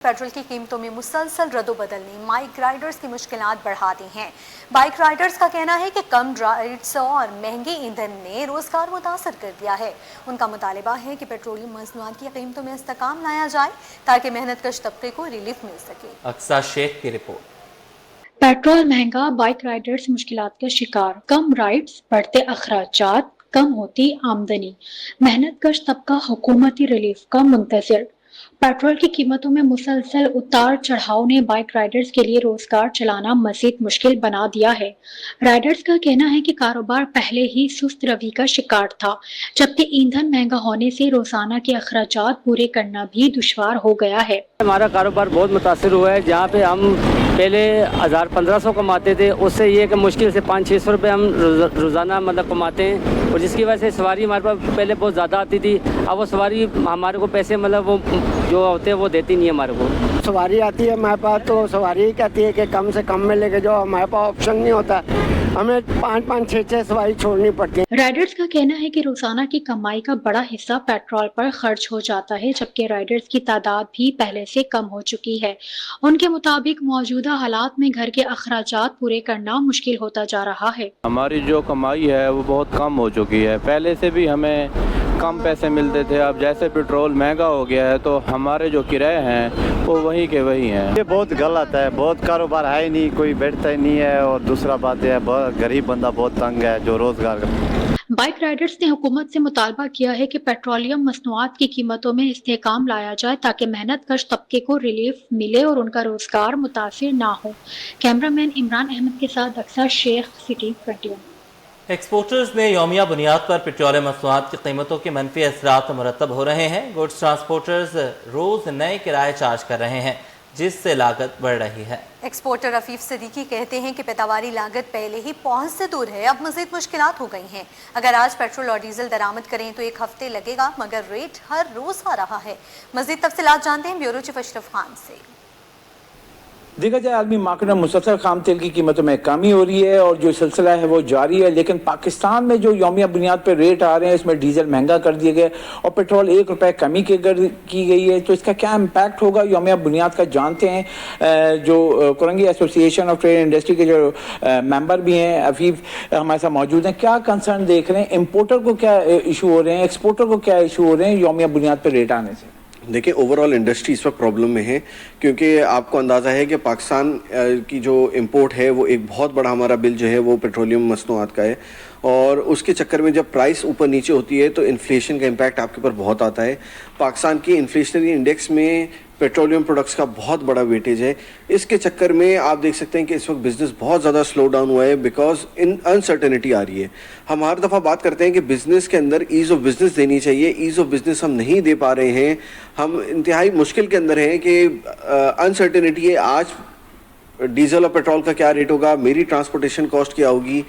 Petrol की कीमतों में मुसलसल रद्दोबदल ने बाइक राइडर्स की मुश्किलात बढ़ा दी हैं। बाइक राइडर्स का कहना है कि कम राइड्स और महंगे ईंधन ने रोजगार मुतासर कर दिया है। उनका मुतालबा है कि पेट्रोलियम मसनूआत की कीमतों में इस्तेकाम लाया जाए ताकि मेहनतकश तबके को रिलीफ मिल सके। अक्सा शेख की रिपोर्ट। पेट्रोल महंगा, बाइक राइडर्स मुश्किलात का शिकार, कम राइड्स, बढ़ते अखराजात, कम होती आमदनी, मेहनतकश तबका हुकूमती रिलीफ का मुंतज़िर। पेट्रोल की कीमतों में मुसलसल उतार चढ़ाव ने बाइक राइडर्स के लिए रोजगार चलाना मजीद मुश्किल बना दिया है। राइडर्स का कहना है कि कारोबार पहले ही सुस्त रवि का शिकार था, जबकि ईंधन महंगा होने से रोजाना के अखराजात पूरे करना भी दुश्वार हो गया है। हमारा कारोबार बहुत मुतासर हुआ है। जहाँ पे हम पहले 1000-1500 कमाते थे, उससे ये कि मुश्किल से 500-600 रुपये हम रोज़ाना मतलब कमाते हैं, और जिसकी वजह से सवारी हमारे पास पहले बहुत ज़्यादा आती थी। अब वो सवारी हमारे को पैसे मतलब वो जो होते हैं वो देती नहीं है हमारे को। सवारी आती है हमारे पास तो सवारी ही कहती है कि कम से कम में लेके जाओ, हमारे पास ऑप्शन नहीं होता, हमें 5-5, 6-6 सवारी छोड़नी पड़ती है। राइडर्स का कहना है कि रोजाना की कमाई का बड़ा हिस्सा पेट्रोल पर खर्च हो जाता है, जबकि राइडर्स की तादाद भी पहले से कम हो चुकी है। उनके मुताबिक मौजूदा हालात में घर के अखराजात पूरे करना मुश्किल होता जा रहा है। हमारी जो कमाई है वो बहुत कम हो चुकी है। पहले से भी हमें कम पैसे मिलते थे, अब जैसे पेट्रोल महंगा हो गया है तो हमारे जो किराए हैं वो वही के वही हैं। ये बहुत गलत है, बहुत कारोबार है ही नहीं, कोई बैठता ही नहीं है, और दूसरा बात है बहुत गरीब बंदा बहुत तंग है जो रोजगार। बाइक राइडर्स ने हुकूमत से मुतालबा किया है कि पेट्रोलियम मसनूआत की कीमतों में इस्तेकाम लाया जाए ताकि मेहनतकश तबके को रिलीफ मिले और उनका रोजगार मुतासिर ना हो। कैमरामैन इमरान अहमद के साथ अक्सा शेख, सिटी 21। एक्सपोर्टर्स में यौमिया बुनियाद पर पेट्रोलियम मसनूआत की कीमतों के मनफी असरात मुरतब हो रहे हैं। गुड्स ट्रांसपोर्टर्स रोज नए किराए चार्ज कर रहे हैं, जिससे लागत बढ़ रही है। एक्सपोर्टर रफीफ सिद्दीकी कहते हैं कि पैदावारी लागत पहले ही पहुंच से दूर है, अब मजीद मुश्किलात हो गई हैं। अगर आज पेट्रोल और डीजल दरामद करें तो 1 हफ्ते लगेगा, मगर रेट हर रोज आ रहा है। मजीद तफसीलात जानते हैं ब्यूरो चीफ अशरफ खान से। देखा जाए आलमी मार्केट में मुसलसल खाम तेल की कीमतों में कमी हो रही है और जो सिलसिला है वो जारी है, लेकिन पाकिस्तान में जो यौमिया बुनियाद पर रेट आ रहे हैं इसमें डीजल महंगा कर दिए गए और पेट्रोल 1 रुपये कमी की गई है, तो इसका क्या इम्पैक्ट होगा यौमिया बुनियाद का जानते हैं। जो Korangi association of trade industry के जो मेंबर भी हैं अफीफ हमारे साथ मौजूद हैं, क्या कंसर्न देख रहे हैं, इम्पोर्टर को क्या इशू हो रहे हैं, एक्सपोर्टर को क्या इशू हो रहे हैं यौमिया बुनियाद पर रेट आने से? देखिए, ओवरऑल इंडस्ट्री इस वक्त प्रॉब्लम में है, क्योंकि आपको अंदाज़ा है कि पाकिस्तान की जो इंपोर्ट है वो एक बहुत बड़ा हमारा बिल जो है वो पेट्रोलियम मसनूआत का है, और उसके चक्कर में जब प्राइस ऊपर नीचे होती है तो इन्फ्लेशन का इम्पैक्ट आपके ऊपर बहुत आता है। पाकिस्तान की इन्फ्लेशनरी इंडेक्स में पेट्रोलियम प्रोडक्ट्स का बहुत बड़ा वेटेज है। इसके चक्कर में आप देख सकते हैं कि इस वक्त बिज़नेस बहुत ज़्यादा स्लो डाउन हुआ है, बिकॉज इन अनसर्टेनिटी आ रही है। हम हर दफ़ा बात करते हैं कि बिज़नेस के अंदर ईज़ ऑफ बिज़नेस देनी चाहिए, ईज़ ऑफ बिज़नेस हम नहीं दे पा रहे हैं। हम इंतहाई मुश्किल के अंदर हैं कि अनसर्टेनिटी है, आज डीजल और पेट्रोल का क्या रेट होगा, मेरी ट्रांसपोर्टेशन कॉस्ट क्या होगी,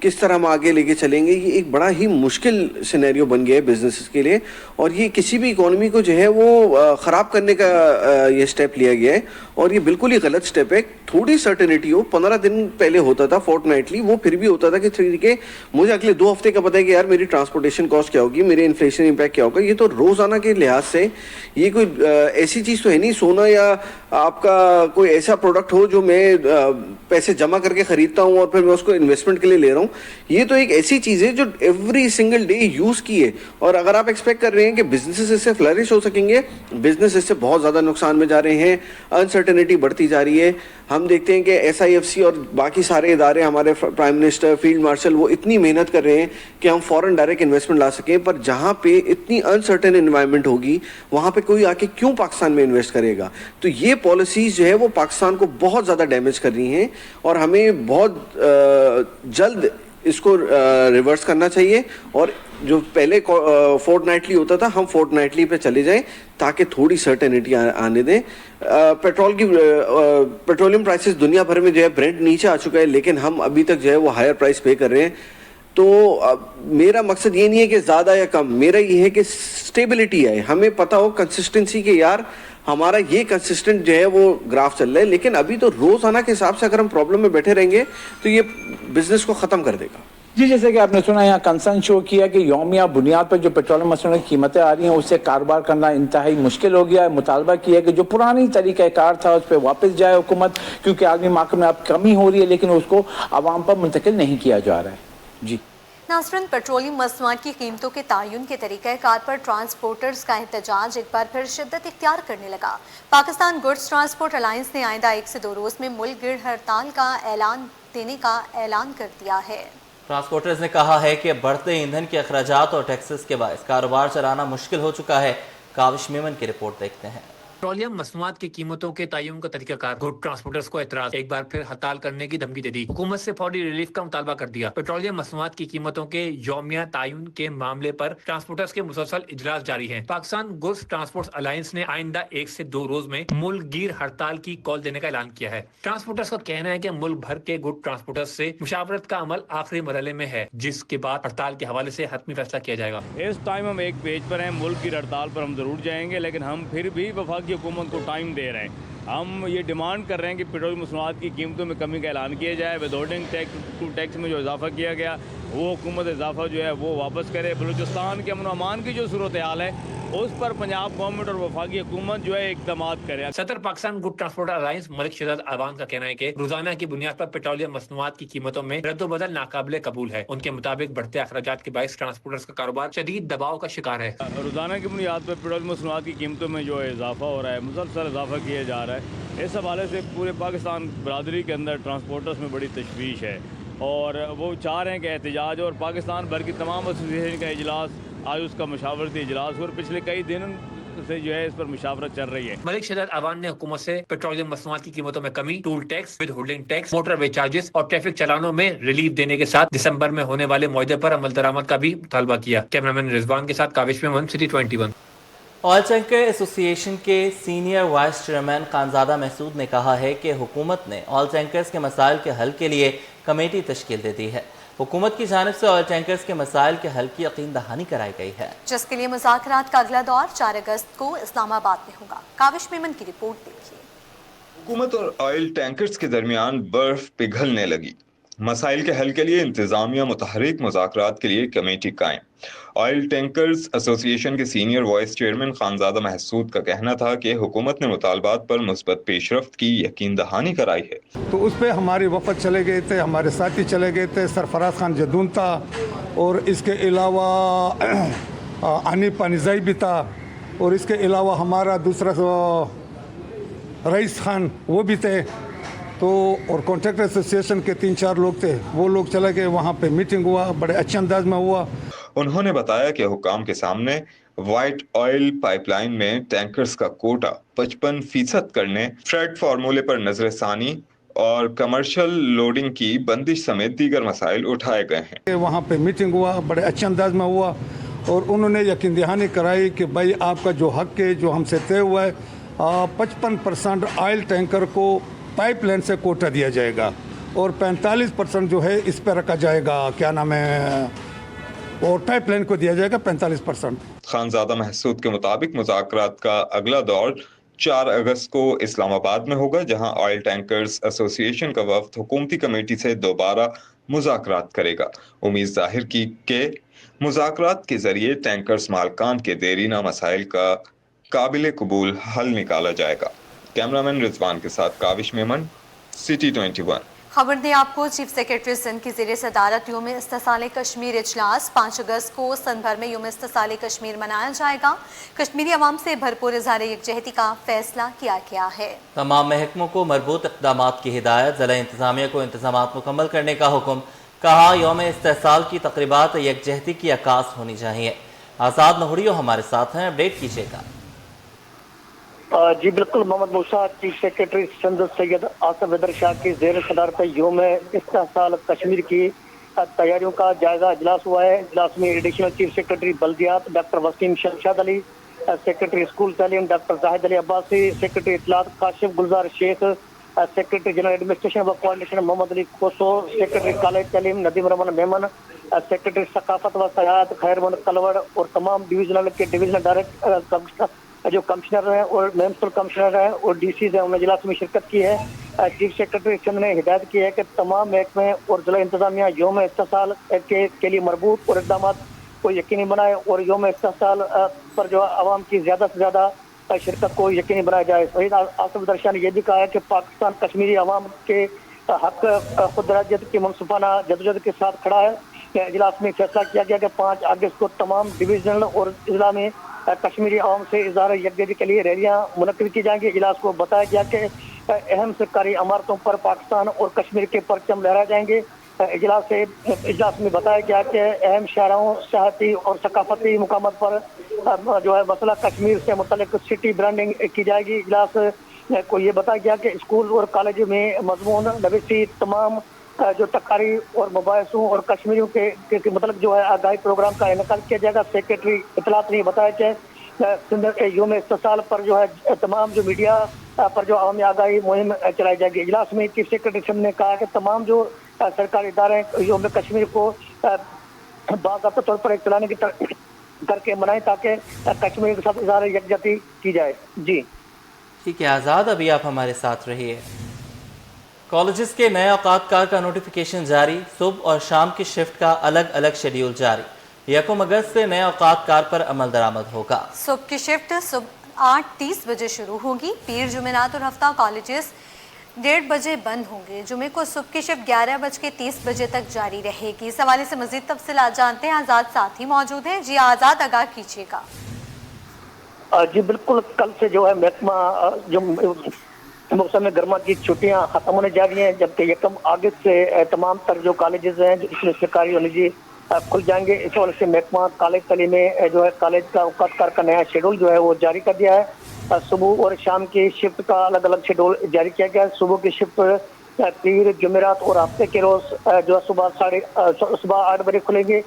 किस तरह हम आगे लेके चलेंगे। ये एक बड़ा ही मुश्किल सिनेरियो बन गया है बिजनेसेस के लिए, और ये किसी भी इकोनॉमी को जो है वो ख़राब करने का ये स्टेप लिया गया है, और ये बिल्कुल ही गलत स्टेप है। थोड़ी सर्टेनिटी हो, 15 दिन पहले होता था फोर्टनाइटली, वो फिर भी होता था कि ठीक है मुझे अगले 2 हफ्ते का पता है कि यार मेरी ट्रांसपोर्टेशन कॉस्ट क्या होगी, मेरे इन्फ्लेशन इम्पैक्ट क्या होगा। ये तो रोज़ाना के लिहाज से ये कोई ऐसी चीज़ तो है नहीं, सोना या आपका कोई ऐसा प्रोडक्ट हो जो मैं पैसे जमा करके ख़रीदता हूँ और फिर मैं उसको इन्वेस्टमेंट के लिए ले रहा हूँ। ये तो एक ऐसी चीज़ है जो एवरी सिंगल डे यूज़ की है, और अगर आप एक्सपेक्ट कर रहे हैं कि बिजनेसेस इससे फ्लरिश हो सकेंगे, बिजनेस इससे बहुत ज़्यादा नुकसान में जा रहे हैं, अनसर्टेनिटी बढ़ती जा रही है। हम देखते हैं कि SIFC और बाकी सारे इदारे, हमारे प्राइम मिनिस्टर, फील्ड मार्शल, वो इतनी मेहनत कर रहे हैं कि हम फॉरेन डायरेक्ट इन्वेस्टमेंट ला सकें, पर जहाँ पे इतनी अनसर्टेन इन्वायरमेंट होगी वहाँ पे कोई आके क्यों पाकिस्तान में इन्वेस्ट करेगा। तो ये पॉलिसीज़ जो है वो पाकिस्तान को बहुत ज़्यादा डैमेज कर रही हैं, और हमें बहुत जल्द इसको रिवर्स करना चाहिए, और जो पहले फोर्टनाइटली होता था हम फोर्टनाइटली पे चले जाएं ताकि थोड़ी सर्टेनिटी आने दें। पेट्रोलियम प्राइसेस दुनिया भर में जो है ब्रेंट नीचे आ चुका है, लेकिन हम अभी तक जो है वो हायर प्राइस पे कर रहे हैं। तो मेरा मकसद ये नहीं है कि ज़्यादा या कम, मेरा ये है कि स्टेबिलिटी आए, हमें पता हो कंसिस्टेंसी के यार हमारा ये कंसिस्टेंट जो है वो ग्राफ चल रहा है। लेकिन अभी तो रोज़ाना के हिसाब से अगर हम प्रॉब्लम में बैठे रहेंगे तो ये बिजनेस को ख़त्म कर देगा। जी, जैसे कि आपने सुना, यहाँ कंसर्न शो किया कि यौमिया बुनियाद पर जो पेट्रोलियम मसनूआत की कीमतें आ रही हैं उससे कारोबार करना इंतहाई मुश्किल हो गया है। मुतालबा किया कि जो पुरानी तरीक़ाकार था उस पर वापस जाए हुकूमत, क्योंकि आलमी मार्केट में अब कमी हो रही है लेकिन उसको आवाम पर मुंतकिल नहीं किया जा रहा है। जी नाज़रीन, पेट्रोलियम मसनूआत की कीमतों के तयन के तरीक़ाकार पर ट्रांसपोर्टर्स का एहतजाज एक बार फिर शिद्दत इख्तियार करने लगा। पाकिस्तान गुड्स ट्रांसपोर्ट अलायंस ने आइंदा 1 से 2 रोज़ में मुल्क गिर हड़ताल का ऐलान देने का ऐलान कर दिया है। ट्रांसपोर्टर्स ने कहा है कि बढ़ते ईंधन के अखराजात और टैक्सेस के बायस कारोबार चलाना मुश्किल हो चुका है। काविश मेमन की रिपोर्ट देखते हैं। पेट्रोलियम मसनूआत की कीमतों के तयन का तरीकाकार गुड ट्रांसपोर्टर्स को एतराज, एक बार फिर हड़ताल करने की धमकी दे दी। हुकूमत से फौरी रिलीफ का मुतालबा कर दिया। पेट्रोलियम मसनूआत की कीमतों के यौमिया तयन के मामले पर ट्रांसपोर्टर्स के मुसलसल इजलास जारी हैं। पाकिस्तान गुड्स ट्रांसपोर्ट अलायंस ने आइंदा 1 से 2 रोज में मुल्क गिर हड़ताल की कॉल देने का ऐलान किया है। ट्रांसपोर्टर्स का कहना है कि मुल्क भर के गुड ट्रांसपोर्टर्स से मुशावरत का अमल आखिरी मरहले में है, जिसके बाद हड़ताल के हवाले से हतमी फैसला किया जाएगा। इस टाइम हम एक पेज पर हैं, मुल्क की हड़ताल पर हम जरूर जाएंगे, लेकिन हम फिर भी वफाकी हुकूमत को टाइम दे रहे हैं। हम ये डिमांड कर रहे हैं कि पेट्रोलियम मसनूआत की कीमतों में कमी का ऐलान किया जाए। विदहोल्डिंग टैक्स में जो इजाफा किया गया वो हुकूमत इजाफा जो है वो वापस करे। बलूचिस्तान के अमन अमान की जो सूरत हाल है उस पर पंजाब गवर्नमेंट और वफाकी हुकूमत जो है इकदाम करे। सदर Pakistan good transport alliance Malik Shahzad Awan का कहना है कि रोजाना की बुनियाद पर पेट्रोलियम मसनूआत की कीमतों में रद्दोबदल नाकाबिले कबूल है। उनके मुताबिक बढ़ते अखराजात के बायस ट्रांसपोर्टर्स का कारोबार शदीद दबाव का शिकार है। रोजाना की बुनियाद पर पेट्रोलियम मसनूआत की कीमतों में जो इजाफा हो रहा है, मुसलसल इजाफा किया जा रहा है। इस हवाले से पूरे पाकिस्तान बरादरी के अंदर ट्रांसपोर्टर्स में बड़ी तशवीश है और वो चाह रहे हैं कि एहतजाज और पाकिस्तान भर की तमाम एसोसिएशन का इजलास, आज उसका मशावरती इजलास और पिछले कई दिन से जो है इस पर मुशावरत चल रही है। मलिक शहजाद अवान ने हुकूमत से पेट्रोलियम मसनूआत की कीमतों में कमी, toll tax, withholding tax, motorway charges और ट्रैफिक चालानों में रिलीफ देने के साथ दिसंबर में होने वाले मुआहदे पर अमल दरामद का भी मुतालबा किया। कैमरामैन रिजवान के साथ Kavish Memon, city 21। Oil tanker association के senior vice chairman Khanzada Mehsud ने कहा है कि हुकूमत ने ऑयल टैंकर्स के मसाइल के हल के लिए कमेटी तश्कील दे दी है। हुकूमत की जानिब से ऑयल टैंकर्स के मसाइल के हल की यकीन दहानी कराई गई है, जिसके लिए मुज़ाकरात का अगला दौर 4 अगस्त को इस्लामाबाद में होगा। काविश मेमन की रिपोर्ट देखिए। हुकूमत और ऑयल टैंकर्स के दरमियान बर्फ पिघलने लगी। मसाइल के हल के लिए इंतजामिया मुतहरिक मुज़ाकरात के लिए कमेटी कायम। ऑयल टैंकर्स एसोसिएशन के senior vice chairman Khanzada Mehsud का कहना था कि हुकूमत ने मुतालबात पर मुस्बत पेशरफ्त की यकीन दहानी कराई है। तो उस पर हमारे वफद चले गए थे, हमारे साथी चले गए थे, सरफराज खान जदून था और इसके अलावा अनीफ अनिज़ाई भी था और इसके अलावा हमारा दूसरा रईस खान वो भी थे। तो और कॉन्ट्रैक्टर एसोसिएशन के 3-4 लोग थे, वो लोग चले गए, वहाँ पे मीटिंग हुआ, बड़े अच्छे अंदाज में हुआ। उन्होंने बताया कि हुकाम के सामने वाइट ऑयल पाइपलाइन में टैंकर्स का कोटा 55% करने, फ्रेट फार्मूले पर नजरसानी और कमर्शियल लोडिंग की बंदिश समेत दीगर मसाइल उठाए गए हैं। वहाँ पे मीटिंग हुआ, बड़े अच्छे अंदाज में हुआ और उन्होंने यकीन दहानी कराई कि भाई आपका जो हक है, जो हमसे तय हुआ है, 55% ऑयल टैंकर को पाइपलाइन से कोटा दिया जाएगा और 45% जो है इस पर रखा जाएगा, क्या नाम है, और पाइपलाइन को दिया जाएगा 45%। खानजादा महसूद के मुताबिक मुज़ाकरात का अगला दौर 4 अगस्त को इस्लामाबाद में होगा, जहां ऑयल टैंकर्स एसोसिएशन का वफ्द हुकूमती कमेटी से दोबारा मुज़ाकरात करेगा। उम्मीद जाहिर की कि मुज़ाकरात के जरिए टैंकर्स मालकान के देरीना मसाइल का काबिल कबूल हल निकाला जाएगा। कैमरामैन रिजवान के साथ काविश मेमन, सिटी 21। खबर दें आपको, चीफ सेक्रेटरी सिंध की ज़ेर सदारत यूम इस्तिसाल कश्मीर इजलास 5 अगस्त को सिंध भर में यूम इस्तिसाल कश्मीर मनाया जाएगा। कश्मीरी अवाम से भरपूर इज़हार यकजहती का फैसला किया गया है। तमाम महकमों को मरबूत इक़दामात की हिदायत, ज़िला इंतज़ामिया को इंतज़ामात मुकम्मल करने का हुक्म। कहा, यौम इस्तिसाल की तक़रीबात यकजहती की अक्कास होनी चाहिए। आज़ाद नहुरियो हमारे साथ हैं, अपडेट कीजिएगा। जी बिल्कुल, मोहम्मद मूसा चीफ सेक्रेटरी सिंध सैयद आसिफ हैदर शाह की ज़ेर सदारत यूम इस्तिसाल कश्मीर की तैयारियों का जायजा इजलास हुआ है। इजलास में एडिशनल चीफ सेक्रेटरी बल्दियात doctor Waseem Shamshad Ali, secretary school तालीम डॉक्टर जाहिद अली अब्बासी, सेक्रेटरी इत्तलात Kashif Gulzar Sheikh, secretary general administration व coordination Mohammad Ali Koso, secretary college तालीम नदीम रमन मेमन, सेक्रेटरी सकाफत व सयाहत खैरमन कलवड़ और तमाम डिवीजनल के डिवीजनल डायरेक्टर जो कमिश्नर हैं और म्यूनसिपल कमिश्नर हैं और डीसी हैं, उन्होंने इजलास में शिरकत की है। چیف سیکرٹری سندھ نے ہدایت کی ہے کہ تمام محکمے اور ضلع انتظامیہ یوم استحصال کے لیے مربوط اور اقدامات کو یقینی بنائے اور یوم استحصال پر جو عوام کی زیادہ سے زیادہ شرکت کو یقینی بنایا جائے. شہید آصف حیدر شاہ نے یہ بھی کہا ہے کہ پاکستان کشمیری عوام کے حق خود ارادیت کی منصفانہ جدوجہد کے ساتھ کھڑا ہے. اجلاس میں فیصلہ کیا گیا کہ 5 اگست کو تمام ڈویژنل اور اضلاع میں کشمیری عوام سے اظہار یکجہتی کے لیے ریلیاں منعقد کی جائیں گی. اجلاس کو بتایا گیا کہ اہم سرکاری عمارتوں پر پاکستان اور کشمیر کے پرچم لہرائے جائیں گے. اجلاس میں بتایا گیا کہ اہم شاہراہوں سیاحتی اور ثقافتی مقامات پر جو ہے مسئلہ کشمیر سے متعلق سٹی برانڈنگ کی جائے گی. اجلاس کو یہ بتایا گیا کہ اسکول اور کالج میں مضمون نویسی تمام جو تقاریر اور مباحثوں اور کشمیریوں کے متعلق جو ہے آگاہی پروگرام کا انعقاد کیا جائے گا. سیکرٹری اطلاعات نے بتایا کہ سندھ یوم استحصال پر جو ہے تمام جو میڈیا پر جو عوامی آگاہی مہم چلائی جائے گی. اجلاس میں چیف سیکرٹری سندھ نے کہا کہ تمام جو سرکاری ادارے یوم کشمیر کو باضابطہ طور پر چلانے کی کر کے منائیں تاکہ کشمیر کے ساتھ اظہار یکجہتی کی جائے. جی ٹھیک ہے آزاد، ابھی آپ ہمارے ساتھ رہیے. کالجز کے نئے اوقات کار کا نوٹیفیکیشن جاری، صبح اور شام کی شفٹ کا الگ الگ شیڈیول جاری. 1 اگست سے نئے اوقات کار پر عمل درآمد ہوگا. صبح کی شفٹ صبح 8:30 بجے شروع ہوگی. پیر جمعرات اور ہفتہ کالجز 1:30 بجے بند ہوں گے. جمعے کو صبح کی شفٹ 11:30 بجے تک جاری رہے گی. اس حوالے سے مزید تفصیلات جانتے ہیں، آزاد ساتھی موجود ہیں. جی آزاد، آگاہ کیجیے گا. جی بالکل، کل سے جو ہے محکمہ جو موسم گرما کی چھٹیاں ختم ہونے جا رہی ہیں، جبکہ 1 اگست سے تمام تر جو کالجز ہیں جو اس میں سرکاری اور نجی کھل جائیں گے. اس حوالے سے محکمہ کالج تعلیم میں جو ہے کالج کا اوقات کار کا نیا شیڈول جو ہے وہ جاری کر دیا ہے. صبح اور شام کی شفٹ کا الگ الگ شیڈول جاری کیا گیا ہے. صبح کی شفٹ پیر جمعرات اور ہفتے کے روز جو ہے صبح 8 بجے کھلیں گے،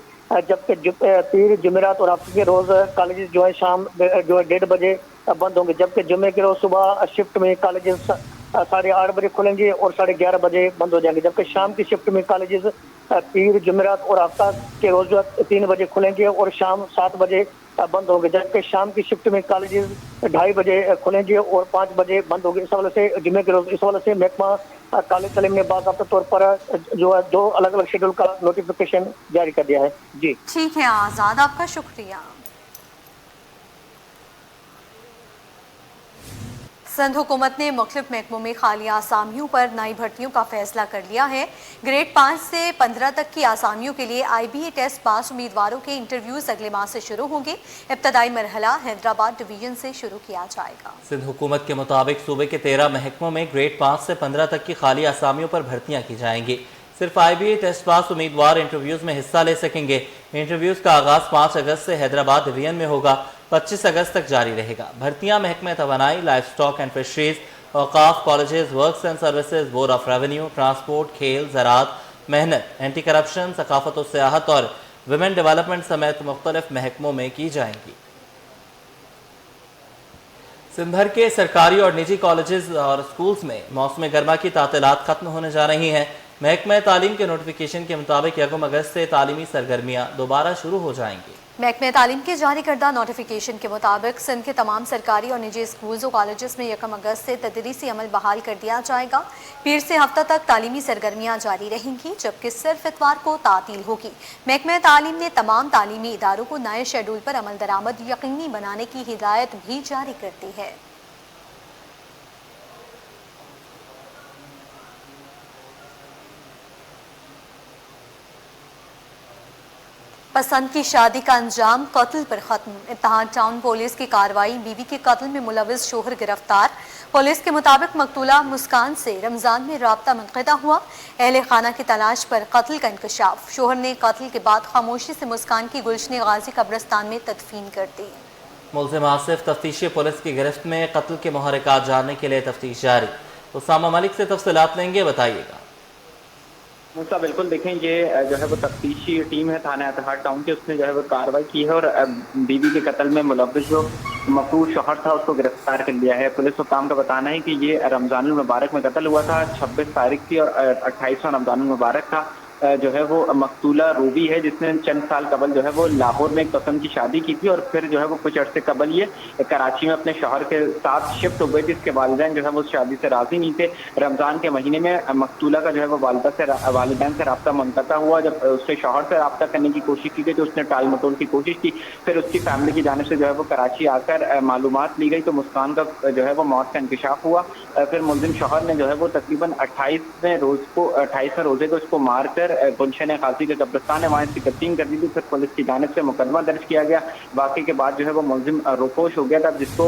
جبکہ پیر جمعرات اور ہفتے کے روز کالجز جو ہے شام جو ہے 1:30 بجے بند ہوں گے. جبکہ جمعے کے روز صبح شفٹ میں کالجز 8:30 بجے کھلیں گے اور 11:30 بجے بند ہو جائیں گے. جبکہ شام کی شفٹ میں کالجز پیر جمعرات اور ہفتہ کے روز جو 3 بجے کھلیں گے اور شام 7 بجے بند ہوں گے. جبکہ شام کی شفٹ میں کالجز 2:30 بجے کھلیں گے اور 5 بجے بند ہوں گے. اس حوالے سے جمعے کے روز اس حوالے سے محکمہ کالج تعلیم نے باضابطہ طور پر جو ہے 2 الگ الگ شیڈول کا نوٹیفیکیشن جاری کر دیا ہے. جی ٹھیک ہے آزاد، آپ کا شکریہ. سندھ حکومت نے مختلف محکموں میں خالی آسامیوں پر نئی بھرتیوں کا فیصلہ کر لیا ہے. گریڈ 5 سے 15 تک کی آسامیوں کے لیے IBA ٹیسٹ پاس امیدواروں کے انٹرویوز اگلے ماہ سے شروع ہوں گے. ابتدائی مرحلہ حیدرآباد ڈویژن سے شروع کیا جائے گا. سندھ حکومت کے مطابق صوبے کے 13 محکموں میں گریڈ 5 سے 15 تک کی خالی آسامیوں پر بھرتیاں کی جائیں گی. صرف IBA ٹیسٹ پاس امیدوار انٹرویوز میں حصہ لے سکیں گے. انٹرویوز کا آغاز 5 اگست سے حیدرآباد ڈویژن میں ہوگا، 25 اگست تک جاری رہے گا. بھرتیاں محکمہ توانائی، لائف سٹاک اینڈ فشریز، اوقاف، colleges, works and services, board of revenue, transport, کھیل، زراعت، محنت، اینٹی کرپشن، ثقافت و سیاحت اور ویمن ڈیولپمنٹ سمیت مختلف محکموں میں کی جائیں گی. سندھ بھر کے سرکاری اور نجی کالجز اور اسکولز میں موسم گرما کی تعطیلات ختم ہونے جا رہی ہیں. محکمہ تعلیم کے نوٹیفیکیشن کے مطابق 1 اگست سے تعلیمی سرگرمیاں دوبارہ شروع ہو جائیں گی. محکمہ تعلیم کے جاری کردہ نوٹیفیکیشن کے مطابق سندھ کے تمام سرکاری اور نجی اسکولز و کالجز میں 1 اگست سے تدریسی عمل بحال کر دیا جائے گا. پیر سے ہفتہ تک تعلیمی سرگرمیاں جاری رہیں گی، جبکہ صرف اتوار کو تعطیل ہوگی. محکمہ تعلیم نے تمام تعلیمی اداروں کو نئے شیڈول پر عمل درآمد یقینی بنانے کی ہدایت بھی جاری کر دی ہے. پسند کی شادی کا انجام قتل پر ختم. اتحاد ٹاؤن پولیس کی کارروائی، بیوی کے قتل میں ملوث شوہر گرفتار. پولیس کے مطابق مقتولہ مسکان سے رمضان میں رابطہ منقطع ہوا. اہل خانہ کی تلاش پر قتل کا انکشاف. شوہر نے قتل کے بعد خاموشی سے مسکان کی گلشن غازی قبرستان میں تدفین کر دی. ملزم آصف تفتیشی پولیس کی گرفت میں. قتل کے محرکات جاننے کے لیے تفتیش جاری. اسامہ ملک سے تفصیلات لیں گے، بتائیے گا. موسیٰ بالکل، دیکھیں یہ جو ہے وہ تفتیشی ٹیم ہے تھانہ اتحاد ٹاؤن کی، اس نے جو ہے وہ کارروائی کی ہے اور بیوی کے قتل میں ملوث جو مقتول شوہر تھا اس کو گرفتار کر لیا ہے. پولیس حکام کا بتانا ہے کہ یہ رمضان المبارک میں قتل ہوا تھا. 26 تاریخ کی اور 28واں رمضان المبارک تھا. جو ہے وہ مقتولہ روبی ہے، جس نے چند سال قبل جو ہے وہ لاہور میں ایک پسند کی شادی کی تھی اور پھر جو ہے وہ کچھ عرصے قبل یہ کراچی میں اپنے شوہر کے ساتھ شفٹ ہو گئی تھی۔ اس کے والدین جو ہے وہ اس شادی سے راضی نہیں تھے۔ رمضان کے مہینے میں مقتولہ کا جو ہے وہ والدین سے رابطہ منقطع ہوا۔ جب اس سے شوہر سے رابطہ کرنے کی کوشش کی گئی تو اس نے ٹال مٹول کی کوشش کی، پھر اس کی فیملی کی جانب سے جو ہے وہ کراچی آ کر معلومات لی گئی تو مسکان کا جو ہے وہ موت کا انکشاف ہوا۔ پھر ملزم شوہر نے جو ہے وہ تقریباً 28ویں روزے کو اس کو مار کر گلشن خاصی کے قبرستان ہے وہاں اس کی تدفین کر دی تھی۔ پھر پولیس کی جانب سے مقدمہ درج کیا گیا۔ واقعے کے بعد جو ہے وہ ملزم روپوش ہو گیا تھا، جس کو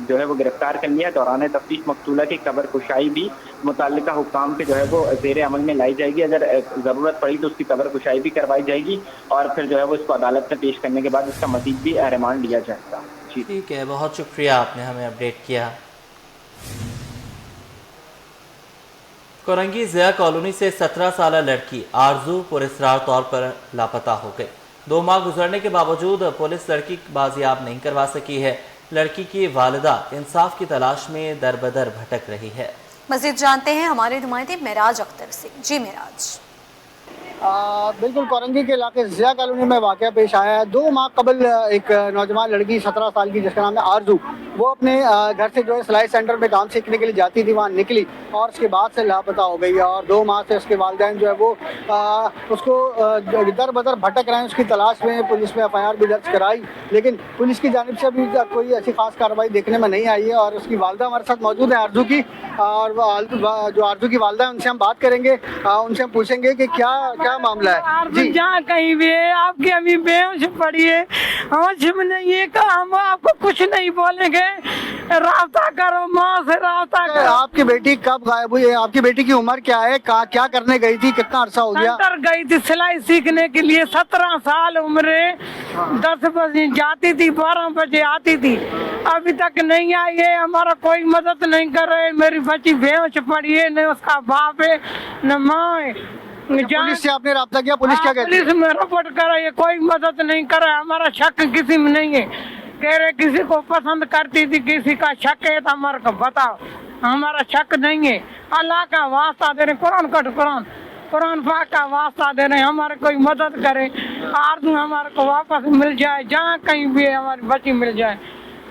جو ہے وہ گرفتار کر لیا۔ دوران تفتیش مقتولہ کی قبر کشائی بھی متعلقہ حکام کے جو ہے وہ زیر عمل میں لائی جائے گی۔ اگر ضرورت پڑی تو اس کی قبر کشائی بھی کروائی جائے گی اور پھر جو ہے وہ اس کو عدالت میں پیش کرنے کے بعد اس کا مزید بھی ریمانڈ لیا جائے گا۔ ٹھیک ہے، بہت شکریہ، آپ نے ہمیں اپڈیٹ کیا۔ کورنگی ضیاء کالونی سے 17 سالہ لڑکی آرزو پراسرار طور پر لاپتہ ہو گئی۔ 2 ماہ گزرنے کے باوجود پولیس لڑکی بازیاب نہیں کروا سکی ہے۔ لڑکی کی والدہ انصاف کی تلاش میں در بدر بھٹک رہی ہے۔ مزید جانتے ہیں ہمارے نمائندے معراج اختر سے۔ جی معراج۔ بالکل، کورنگی کے علاقے ضیاء کالونی میں واقعہ پیش آیا ہے۔ 2 ماہ قبل ایک نوجوان لڑکی 17 سال کی جس کا نام ہے آرزو، وہ اپنے گھر سے جو ہے سلائی سینٹر میں کام سیکھنے کے لیے جاتی تھی، وہاں نکلی اور اس کے بعد سے لاپتہ ہو گئی اور 2 ماہ سے اس کے والدین جو ہے وہ اس کو در بدر بھٹک رہے ہیں، اس کی تلاش میں۔ پولیس میں FIR بھی درج کرائی لیکن پولیس کی جانب سے ابھی کوئی ایسی خاص کارروائی دیکھنے میں نہیں آئی ہے۔ اور اس کی والدہ ہمارے ساتھ موجود ہے آرزو کی، اور جو آرزو کی والدہ ہے ان سے ہم بات کریں گے، ان سے ہم پوچھیں گے کہ کیا معاملہ ہے۔ جی، جہاں کہیں بھی ہے آپ کی امی بے ہوش پڑی ہے، ہوش میں نہیں ہے، ہم آپ کو کچھ نہیں بولیں گے، رابطہ کرو، ماں سے رابطہ کرو۔ آپ کی بیٹی کب غائب ہوئی ہے؟ آپ کی بیٹی کی عمر کیا ہے؟ کیا کرنے گئی تھی؟ کتنا عرصہ ہو گیا؟ سینٹر گئی تھی سلائی سیکھنے کے لیے، 17 سال عمر ہے، 10 بجے جاتی تھی، 12 بجے آتی تھی، ابھی تک نہیں آئی ہے، ہمارا کوئی مدد نہیں کر رہے۔ میری بچی بے ہوش پڑی ہے، نہ اس کا باپ ہے نہ ماں ہے۔ پولیس سے آپ نے رابطہ کیا؟ پولیس کیا کہتی ہے؟ پولیس میں رپورٹ کرا، یہ کوئی مدد نہیں کر رہا، ہمارا شک کسی میں نہیں ہے، کہہ رہے کسی کو پسند کرتی تھی، کسی کا شک ہے تو ہمارے کو بتاؤ، ہمارا شک نہیں ہے۔ اللہ کا واسطہ دے رہے، قرآن پاک کا واسطہ دے رہے، ہمارے کوئی مدد کرے، آرزو ہمارے کو واپس مل جائے، جہاں کہیں بھی ہماری بچی مل جائے۔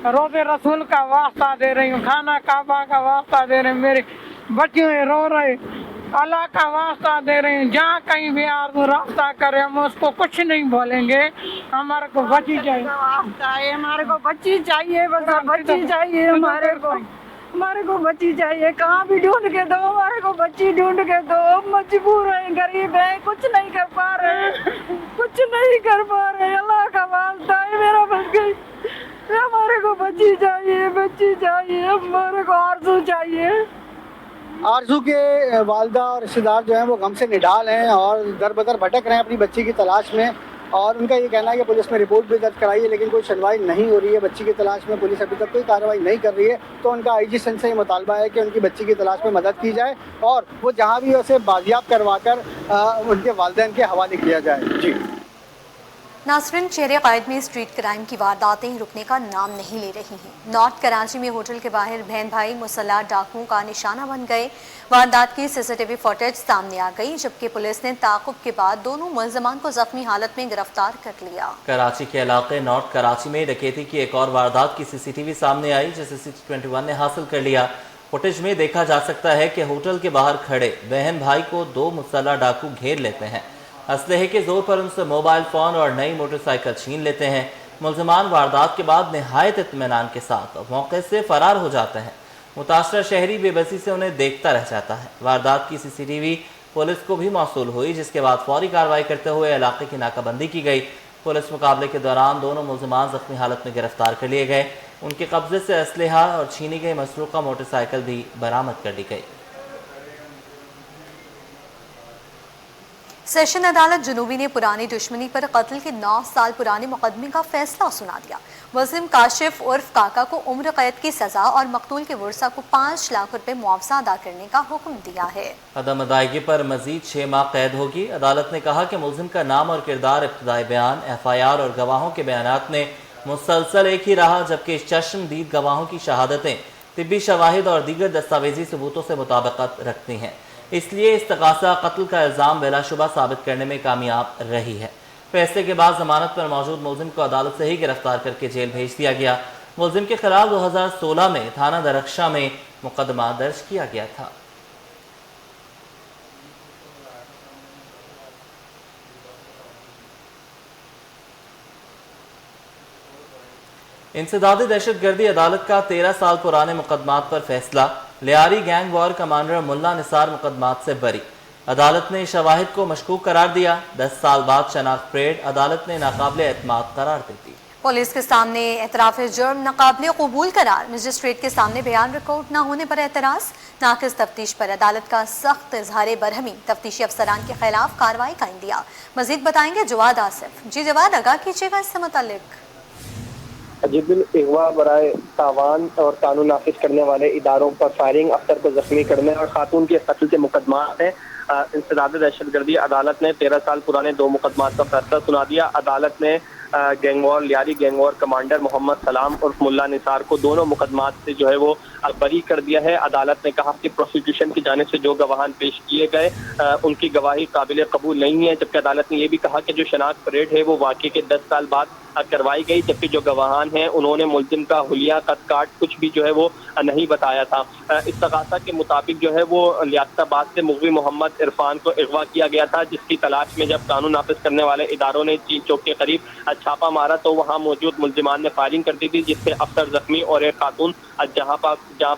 روزے رسول کا واسطہ دے رہی ہوں، کھانا کعبہ کا واسطہ دے رہے، میری بچیوں رو رہے، اللہ کا واسطہ دے رہے ہیں، جہاں کہیں بھی آرزو رابطہ کرے، ہم اس کو کچھ نہیں بولیں گے، ہمارے کو بچی چاہیے، ہمارے کو بچی چاہیے، بس بچی چاہیے، ہمارے کو بچی چاہیے، کہاں بھی ڈھونڈ کے دو، ہمارے کو بچی ڈھونڈ کے دو، مجبور ہیں، غریب ہیں، کچھ نہیں کر پا رہے، اللہ کا واسطہ ہے، میرا بچ گئی، ہمارے کو بچی چاہیے، ہمارے کو آرزو چاہیے۔ آرزو کے والدہ اور رشتہ دار جو ہیں وہ غم سے نڈال ہیں اور در بدر بھٹک رہے ہیں اپنی بچی کی تلاش میں، اور ان کا یہ کہنا ہے کہ پولیس میں رپورٹ بھی درج کرائی ہے لیکن کوئی سنوائی نہیں ہو رہی ہے بچی کی تلاش میں، پولیس ابھی تک کوئی کارروائی نہیں کر رہی ہے۔ تو ان کا IG سندھ سے یہ مطالبہ ہے کہ ان کی بچی کی تلاش میں مدد کی جائے اور وہ جہاں بھی اسے بازیاب کروا کر ان کے والدین کے حوالے کیا جائے۔ جی ناظرین، شہر قائد میں اسٹریٹ کرائم کی وارداتیں رکنے کا نام نہیں لے رہی ہیں۔ نارتھ کراچی میں ہوٹل کے باہر بہن بھائی مسلح ڈاکوؤں کا نشانہ بن گئے۔ واردات کی CCTV فوٹیج سامنے آ گئی، جبکہ پولیس نے تعاقب کے بعد دونوں ملزمان کو زخمی حالت میں گرفتار کر لیا۔ کراچی کے علاقے نارتھ کراچی میں ڈکیتی کی ایک اور واردات کی CCTV سامنے آئی، جسے CCTV نے حاصل کر لیا۔ فوٹیج میں دیکھا جا سکتا ہے کہ ہوٹل کے باہر کھڑے بہن بھائی کو 2 مسلح ڈاکو گھیر لیتے ہیں، اسلحے کے زور پر ان سے موبائل فون اور نئی موٹر سائیکل چھین لیتے ہیں۔ ملزمان واردات کے بعد نہایت اطمینان کے ساتھ موقع سے فرار ہو جاتے ہیں۔ متاثرہ شہری بے بسی سے انہیں دیکھتا رہ جاتا ہے۔ واردات کی CCTV پولیس کو بھی موصول ہوئی، جس کے بعد فوری کارروائی کرتے ہوئے علاقے کی ناکہ بندی کی گئی۔ پولیس مقابلے کے دوران دونوں ملزمان زخمی حالت میں گرفتار کر لیے گئے۔ ان کے قبضے سے اسلحہ اور چھینی گئی مسروقہ موٹر سائیکل بھی برآمد کر لی گئی۔ سیشن عدالت جنوبی نے پرانی دشمنی پر قتل کے 9 سال پرانے مقدمے کا فیصلہ سنا دیا۔ ملزم کاشف عرف کاکا کو عمر قید کی سزا اور مقتول کے ورثہ کو 5 لاکھ روپے معاوضہ ادا کرنے کا حکم دیا ہے۔ عدم ادائیگی پر مزید 6 ماہ قید ہوگی۔ عدالت نے کہا کہ ملزم کا نام اور کردار، ابتدائی بیان، FIR اور گواہوں کے بیانات میں مسلسل ایک ہی رہا، جبکہ چشم دید گواہوں کی شہادتیں طبی شواہد اور دیگر دستاویزی ثبوتوں سے مطابقت رکھتی ہیں۔ اس لیے استغاثہ قتل کا الزام بلا شبہ ثابت کرنے میں کامیاب رہی ہے۔ فیصلے کے بعد ضمانت پر موجود ملزم کو عدالت سے ہی گرفتار کر کے جیل بھیج دیا گیا۔ ملزم کے خلاف 2016 میں تھانہ درخشاں میں مقدمہ درج کیا گیا تھا۔ انسداد دہشت گردی عدالت کا 13 سال پرانے مقدمات پر فیصلہ۔ لیاری گینگ وار کمانڈر ملا نثار مقدمات سے بری۔ عدالت نے شواہد کو مشکوک قرار دیا۔ 10 سال بعد شناخت پریڈ عدالت نے ناقابل اعتماد قرار دے دی۔ پولیس کے سامنے اعتراف جرم ناقابل قبول قرار۔ مجسٹریٹ کے سامنے بیان ریکارڈ نہ ہونے پر اعتراض۔ ناقص تفتیش پر عدالت کا سخت اظہار برہمی۔ تفتیشی افسران کے خلاف کارروائی کا عندیہ۔ مزید بتائیں گے جواد آصف۔ جی جواد، آگاہ کیجیے گا اس سے متعلق۔ جب اغوا برائے تاوان اور قانون نافذ کرنے والے اداروں پر فائرنگ، افسر کو زخمی کرنے اور خاتون کے قتل کے مقدمات ہیں۔ انسداد دہشت گردی عدالت نے 13 سال پرانے 2 مقدمات کا فیصلہ سنا دیا۔ عدالت نے لیاری گینگ وار کمانڈر محمد سلام اور ملا نثار کو دونوں مقدمات سے جو ہے وہ بری کر دیا ہے۔ عدالت نے کہا کہ پروسیکیوشن کی جانب سے جو گواہان پیش کیے گئے ان کی گواہی قابل قبول نہیں ہے، جبکہ عدالت نے یہ بھی کہا کہ جو شناخت پریڈ ہے وہ واقعے کے 10 سال بعد کروائی گئی، جبکہ جو گواہان ہیں انہوں نے ملزم کا حلیہ قد کاٹ کچھ بھی جو ہے وہ نہیں بتایا تھا۔ استغاثہ کے مطابق جو ہے وہ لیاقت آباد سے مغوی محمد عرفان کو اغوا کیا گیا تھا، جس کی تلاش میں جب قانون نافذ کرنے والے اداروں نے چین چوک کے قریب چھاپا مارا تو وہاں موجود ملزمان نے فائرنگ کر دی تھی، جس سے افسر زخمی اور ایک خاتون جہاں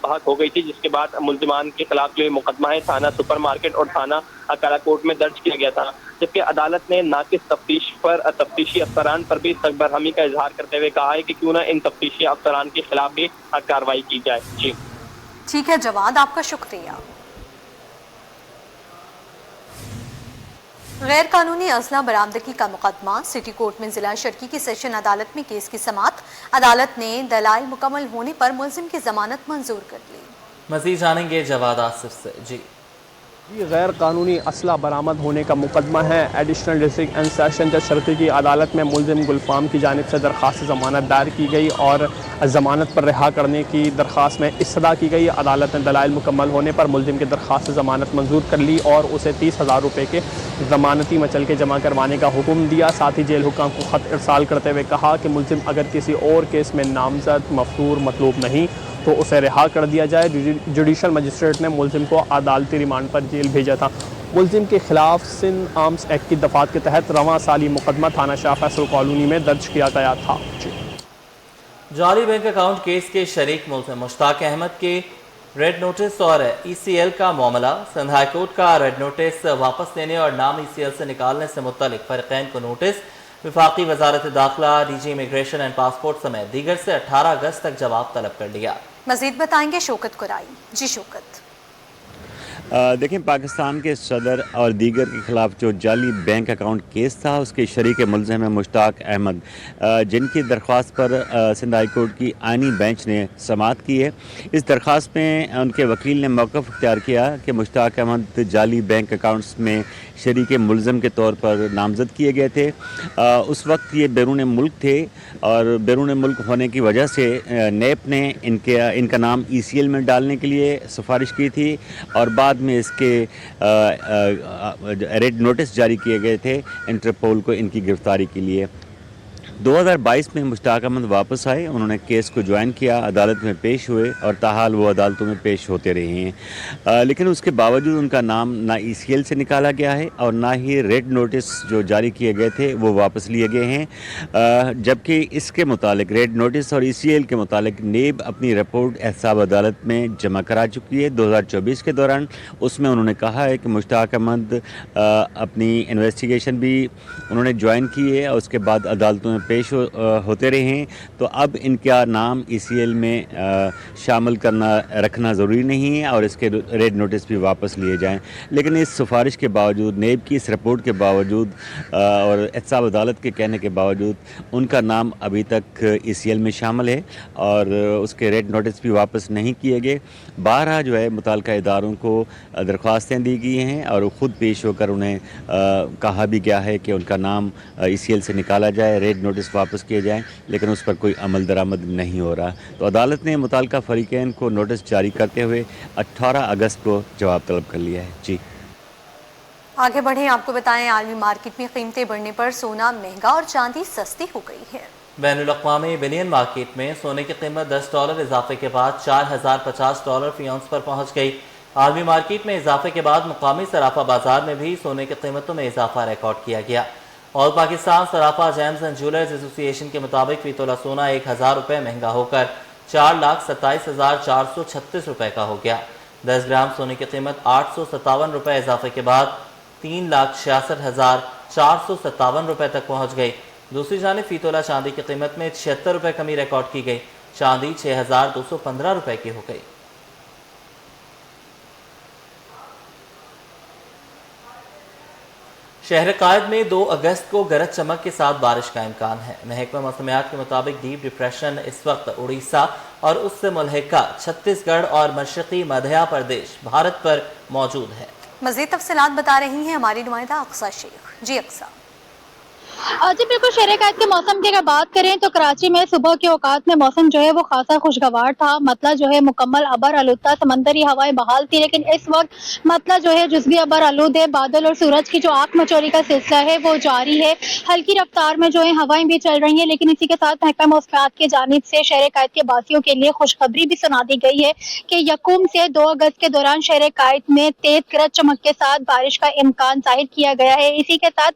بحق ہو گئی تھی، جس کے بعد ملزمان کے خلاف جو مقدمہ ہے تھانہ سپر مارکیٹ اور تھانہ کالا کوٹ میں درج کیا گیا تھا۔ جبکہ عدالت نے ناقص تفتیش پر تفتیشی افسران پر بھی سخت برہمی کا اظہار کرتے ہوئے کہا ہے کہ کیوں نہ ان تفتیشی افسران کے خلاف بھی کارروائی کی جائے۔ جی ٹھیک ہے جواد، آپ کا شکریہ۔ غیر قانونی اسلحہ برآمدگی کا مقدمہ۔ سٹی کورٹ میں ضلع شرقی کی سیشن عدالت میں کیس کی سماعت۔ عدالت نے دلائل مکمل ہونے پر ملزم کی ضمانت منظور کر لی۔ مزید جانیں گے جواد آصف سے۔ جی غیر قانونی اسلحہ برآمد ہونے کا مقدمہ ہے۔ ایڈیشنل ڈسٹرکٹ اینڈ سیشن جج شرقی کی عدالت میں ملزم گلفام کی جانب سے درخواست ضمانت دائر کی گئی اور ضمانت پر رہا کرنے کی درخواست میں استدعا کی گئی۔ عدالت نے دلائل مکمل ہونے پر ملزم کی درخواست ضمانت منظور کر لی اور اسے 30,000 روپے کے ضمانتی مچلکے جمع کروانے کا حکم دیا۔ ساتھ ہی جیل حکام کو خط ارسال کرتے ہوئے کہا کہ ملزم اگر کسی اور کیس میں نامزد مفرور مطلوب نہیں تو اسے رہا کر دیا جائے۔ جوڈیشل مجسٹریٹ نے ملزم کو عدالتی ریمانڈ پر جیل بھیجا تھا۔ ملزم کے خلاف سندھ آرمز ایکٹ کی دفعات کے تحت رواں سالی مقدمہ تھانہ شاہ فیصل کالونی میں درج کیا گیا تھا۔ جعلی بینک اکاؤنٹ کیس کے شریک ملزم مشتاق احمد کے ریڈ نوٹس اور ای سی ایل کا معاملہ۔ سندھ ہائی کورٹ کا ریڈ نوٹس واپس لینے اور نام ای سی ایل سے نکالنے سے متعلق فریقین کو نوٹس۔ وفاقی وزارت داخلہ، D G immigration and passport سمیت دیگر سے 18 اگست تک جواب طلب کر لیا۔ مزید بتائیں گے شوکت قرائی۔ جی شوکت۔ دیکھیں، پاکستان کے صدر اور دیگر کے خلاف جو جعلی بینک اکاؤنٹ کیس تھا اس کے شریک ملزم ہے مشتاق احمد، جن کی درخواست پر سندھ ہائی کورٹ کی آئینی بینچ نے سماعت کی ہے۔ اس درخواست میں ان کے وکیل نے موقف اختیار کیا کہ مشتاق احمد جعلی بینک اکاؤنٹس میں شریک ملزم کے طور پر نامزد کیے گئے تھے۔ اس وقت یہ بیرون ملک تھے اور بیرون ملک ہونے کی وجہ سے نیب نے ان کا نام ای سی ایل میں ڈالنے کے لیے سفارش کی تھی اور بعد میں اس کے ریڈ نوٹس جاری کیے گئے تھے انٹرپول کو ان کی گرفتاری کے لیے۔ 2022 میں مشتاق احمد واپس آئے، انہوں نے کیس کو جوائن کیا، عدالت میں پیش ہوئے اور تاحال وہ عدالتوں میں پیش ہوتے رہے ہیں، لیکن اس کے باوجود ان کا نام نہ ای سی ایل سے نکالا گیا ہے اور نہ ہی ریڈ نوٹس جو جاری کیے گئے تھے وہ واپس لیے گئے ہیں، جبکہ اس کے متعلق ریڈ نوٹس اور ای سی ایل کے متعلق نیب اپنی رپورٹ احتساب عدالت میں جمع کرا چکی ہے 2024 کے دوران۔ اس میں انہوں نے کہا ہے کہ مشتاق احمد اپنی انویسٹیگیشن بھی انہوں نے جوائن کی ہے اور اس کے بعد عدالتوں میں پیش ہوتے رہے ہیں، تو اب ان کا نام ای سی ایل میں شامل رکھنا ضروری نہیں ہے اور اس کے ریڈ نوٹس بھی واپس لیے جائیں۔ لیکن اس سفارش کے باوجود، نیب کی اس رپورٹ کے باوجود اور احتساب عدالت کے کہنے کے باوجود ان کا نام ابھی تک ای سی ایل میں شامل ہے اور اس کے ریڈ نوٹس بھی واپس نہیں کیے گئے۔ بارہا جو ہے متعلقہ اداروں کو درخواستیں دی گئی ہیں اور خود پیش ہو کر انہیں کہا بھی گیا ہے کہ ان کا نام ای سی ایل سے نکالا جائے، ریڈ نوٹس واپس کیے جائیں، لیکن اس پر کوئی عمل درآمد نہیں ہو رہا. تو عدالت نے متعلقہ فریقین کو نوٹس جاری کرتے ہوئے 18 اگست کو جواب طلب کر لیا ہے. جی آگے بڑھیں، آپ کو بتائیں عالمی مارکیٹ میں قیمتیں بڑھنے پر سونا مہنگا اور چاندی سستی ہو گئی ہے. بین الاقوامی بلین مارکیٹ میں سونے کی قیمت $10 اضافے کے بعد $4050 فی اونس پر پہنچ گئی. عالمی مارکیٹ میں اضافے کے بعد مقامی صرافہ بازار میں بھی سونے کی قیمتوں میں اضافہ ریکارڈ کیا گیا. اور پاکستان صرافہ جیمز اینڈ جولرز ایسوسی ایشن کے مطابق فی تولہ سونا 1000 روپے مہنگا ہو کر 4,27,436 روپے کا ہو گیا. 10 گرام سونے کی قیمت 857 روپے اضافے کے بعد 3,66,457 روپے تک پہنچ گئی. دوسری جانب فی تولہ چاندی کی قیمت میں 76 روپے کمی ریکارڈ کی گئی. چاندی 6,215 روپے کی ہو گئی. شہر قائد میں 2 اگست کو گرج چمک کے ساتھ بارش کا امکان ہے. محکمہ موسمیات کے مطابق ڈیپ ڈپریشن اس وقت اڑیسہ اور اس سے ملحقہ چھتیس گڑھ اور مشرقی مدھیہ پردیش بھارت پر موجود ہے. مزید تفصیلات بتا رہی ہیں ہماری نمائندہ اقصیٰ شیخ. جی اقصیٰ. جی بالکل، شہر قائد کے موسم کی اگر بات کریں تو کراچی میں صبح کے اوقات میں موسم جو ہے وہ خاصا خوشگوار تھا. مطلع جو ہے مکمل ابر آلودہ، سمندری ہوائیں بحال تھی، لیکن اس وقت مطلع جو ہے جزوی ابر آلود ہے. بادل اور سورج کی جو آنکھ مچولی کا سلسلہ ہے وہ جاری ہے. ہلکی رفتار میں جو ہے ہوائیں بھی چل رہی ہیں، لیکن اسی کے ساتھ محکمہ موسمیات کی جانب سے شہر قائد کے باسیوں کے لیے خوشخبری بھی سنا دی گئی ہے کہ 1 سے 2 اگست کے دوران شہر قائد میں تیز گرج چمک کے ساتھ بارش کا امکان ظاہر کیا گیا ہے. اسی کے ساتھ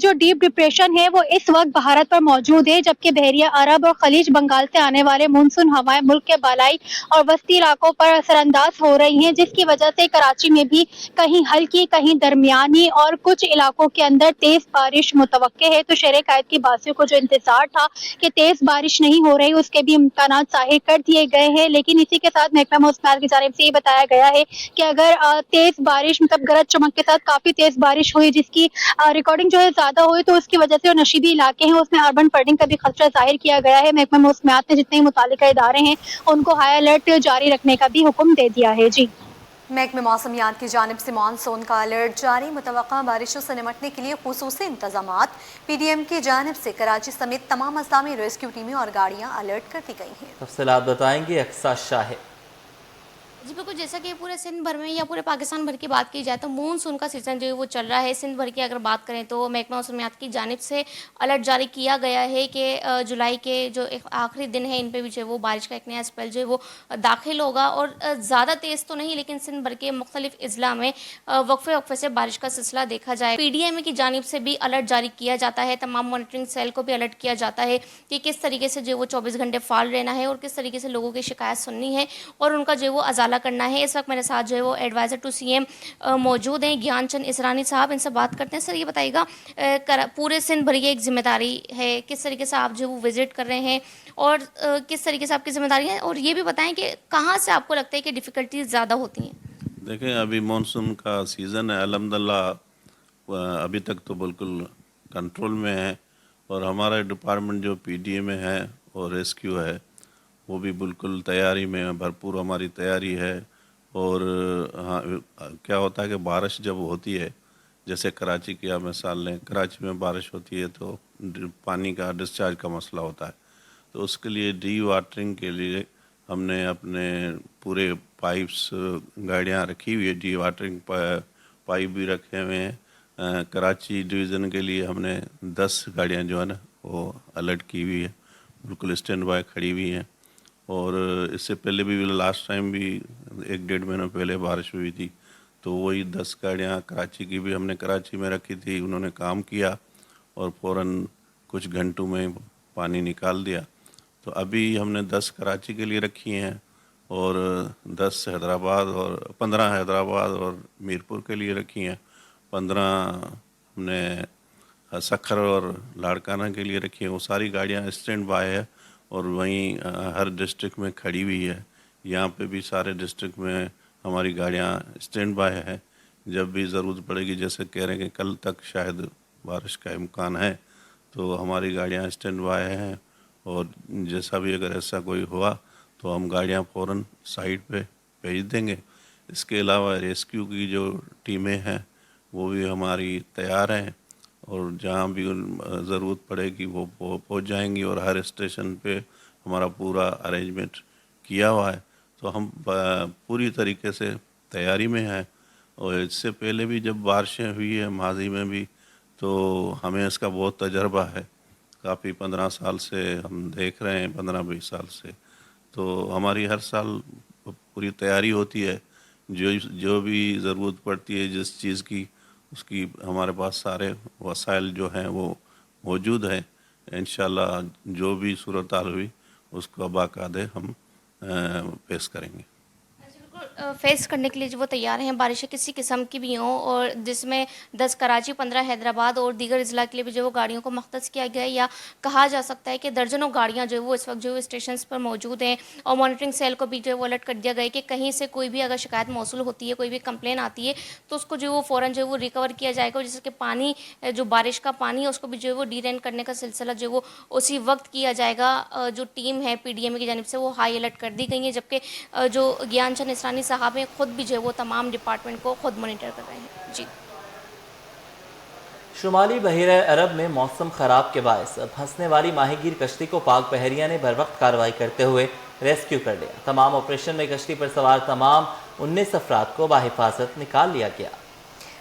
جو ڈیپ ڈپریشن ہے وہ اس وقت بھارت پر موجود ہے، جبکہ بحیرہ عرب اور خلیج بنگال سے آنے والے مونسون ہوائیں ملک کے بالائی اور وسطی علاقوں پر اثر انداز ہو رہی ہیں، جس کی وجہ سے کراچی میں بھی کہیں ہلکی، کہیں درمیانی اور کچھ علاقوں کے اندر تیز بارش متوقع ہے. تو شہر قائد کی باسیوں کو جو انتظار تھا کہ تیز بارش نہیں ہو رہی، اس کے بھی امکانات ظاہر کر دیے گئے ہیں. لیکن اسی کے ساتھ محکمہ موسمیات کی جانب سے یہ بتایا گیا ہے کہ اگر تیز بارش مطلب گرج چمک کے ساتھ کافی تیز بارش ہوئی، جس کی ریکارڈنگ جو ہے زیادہ ہوئی، تو اس کی وجہ سے جو نشیبی علاقے ہیں اس میں اربن فلڈنگ کا بھی خدشہ ظاہر کیا گیا ہے. محکمہ موسمیات نے جتنے متعلقہ ادارے ہیں ان کو ہائی الرٹ جاری رکھنے کا بھی حکم دے دیا ہے. جی محکمہ موسمیات کی جانب سے مانسون کا الرٹ جاری. متوقع بارشوں سے نمٹنے کے لیے خصوصی انتظامات. پی ڈی ایم کی جانب سے کراچی سمیت تمام اضلاع میں ریسکیو ٹیمیں اور گاڑیاں الرٹ کر دی گئی ہیں. تفصیلات بتائیں گی اقصیٰ شاہد. جی بالکل، جیسا کہ پورے سندھ بھر میں یا پورے پاکستان بھر کی بات کی جائے تو مونسون کا سیزن جو ہے وہ چل رہا ہے. سندھ بھر کی اگر بات کریں تو محکمہ موسمیات کی جانب سے الرٹ جاری کیا گیا ہے کہ جولائی کے جو آخری دن ہے ان پہ بھی جو ہے وہ بارش کا ایک نیا اسپیل جو ہے وہ داخل ہوگا، اور زیادہ تیز تو نہیں، لیکن سندھ بھر کے مختلف اضلاع میں وقفے سے بارش کا سلسلہ دیکھا جائے. پی ڈی ایم کی جانب سے بھی الرٹ جاری کیا جاتا ہے. تمام مانیٹرنگ سیل کو بھی الرٹ کیا جاتا ہے کہ کس طریقے سے جو ہے وہ 24 گھنٹے فعال رہنا ہے اور کس طریقے سے لوگوں کی شکایت سننی ہے اور ان کا جو ہے وہ ازالہ کرنا ہے. اس وقت میرے ساتھ جو ہے وہ ایڈوائزر ٹو سی ایم موجود ہیں، گیان چند اسرانی صاحب. ان سے بات کرتے ہیں. سر یہ بتائیے گا، پورے سندھ بھر کی ایک ذمہ داری ہے، کس طریقے سے آپ جو ہے وہ وزٹ کر رہے ہیں اور کس طریقے سے آپ کی ذمہ داری ہے، اور یہ بھی بتائیں کہ کہاں سے آپ کو لگتا ہے کہ ڈیفیکلٹیز زیادہ ہوتی ہیں؟ دیکھیں ابھی مانسون کا سیزن ہے، الحمدللہ ابھی تک تو بالکل کنٹرول میں ہے، اور ہمارا ڈپارٹمنٹ جو پی ڈی اے میں ہے اور ریسکیو ہے وہ بھی بالکل تیاری میں بھرپور ہماری تیاری ہے. اور ہاں کیا ہوتا ہے کہ بارش جب ہوتی ہے، جیسے کراچی کی آپ مثال لیں، کراچی میں بارش ہوتی ہے تو پانی کا ڈسچارج کا مسئلہ ہوتا ہے، تو اس کے لیے ڈی واٹرنگ کے لیے ہم نے اپنے پورے پائپس گاڑیاں رکھی ہوئی ہے. ڈی واٹرنگ پائپ بھی رکھے ہوئے ہیں. کراچی ڈویژن کے لیے ہم نے 10 گاڑیاں جو ہے نا وہ الرٹ کی ہوئی ہے، بالکل اسٹینڈ بائی کھڑی ہوئی ہیں. اور اس سے پہلے بھی لاسٹ ٹائم بھی 1-1.5 مہینہ پہلے بارش ہوئی تھی، تو وہی 10 گاڑیاں کراچی کی بھی ہم نے کراچی میں رکھی تھی. انہوں نے کام کیا اور فوراً کچھ گھنٹوں میں پانی نکال دیا. تو ابھی ہم نے 10 کراچی کے لیے رکھی ہیں اور 10 حیدرآباد اور 15 حیدرآباد اور میرپور کے لیے رکھی ہیں. 15 ہم نے سکھر اور لاڑکانہ کے لیے رکھی ہیں. وہ ساری گاڑیاں اسٹینڈ بائی ہے اور وہیں ہر ڈسٹرکٹ میں کھڑی ہوئی ہے. یہاں پہ بھی سارے ڈسٹرکٹ میں ہماری گاڑیاں اسٹینڈ بائی ہے. جب بھی ضرورت پڑے گی، جیسے کہہ رہے ہیں کہ کل تک شاید بارش کا امکان ہے، تو ہماری گاڑیاں اسٹینڈ بائی ہیں، اور جیسا بھی اگر ایسا کوئی ہوا تو ہم گاڑیاں فوراً سائٹ پہ بھیج دیں گے. اس کے علاوہ ریسکیو کی جو ٹیمیں ہیں وہ بھی ہماری تیار ہیں، और जहाँ भी ज़रूरत पड़ेगी वो पहुँच जाएंगी और हर स्टेशन पे हमारा पूरा अरेंजमेंट किया हुआ है। तो हम पूरी तरीके से तैयारी में हैं और इससे पहले भी जब बारिशें हुई है माजी में भी, तो हमें इसका बहुत तजर्बा है। काफ़ी 15 साल से हम देख रहे हैं, 15-20 साल से। तो हमारी हर साल पूरी तैयारी होती है, जो भी ज़रूरत पड़ती है जिस चीज़ की, उसकी हमारे पास सारे वसाइल जो हैं वो मौजूद हैं। इंशाल्लाह जो भी सूरत हाल हुई उसको बाकायदे हम पेश करेंगे। फेस करने के लिए जो वो तैयार हैं, बारिशें किसी किस्म की भी हों, और जिसमें 10 कराची, 15 हैदराबाद और दीगर ज़िला के लिए भी जो वो गाड़ियों को मख्तस किया गया है, या कहा जा सकता है कि दर्जनों गाड़ियां जो वो इस वक्त जो स्टेशन पर मौजूद हैं, और मॉनिटरिंग सेल को भी जो वो अलर्ट कर दिया गया है कि कहीं से कोई भी अगर शिकायत मौसूल होती है, कोई भी कंप्लेन आती है, तो उसको जो वो फ़ौरन जो वो रिकवर किया जाएगा। जैसे कि पानी, जो बारिश का पानी है, उसको भी जो है वो डीरेन करने का सिलसिला जो वो उसी वक्त किया जाएगा। जो टीम है PDMA की जानिब से वो हाई अलर्ट कर दी गई है, जबकि जो ज्ञान चंद इसरानी साहब हैं खुद भी जो है वो तमाम डिपार्टमेंट को खुद मॉनिटर कर रहे हैं। जी। शुमाली बहिरा अरब में मौसम ख़राब के बायस फंसने वाली माहीगीर कश्ती को पाक बहरिया ने बर वक्त कार्रवाई करते हुए रेस्क्यू कर लिया। तमाम ऑपरेशन में कश्ती पर सवार तमाम 19 अफराद को बाहिफाजत निकाल लिया गया।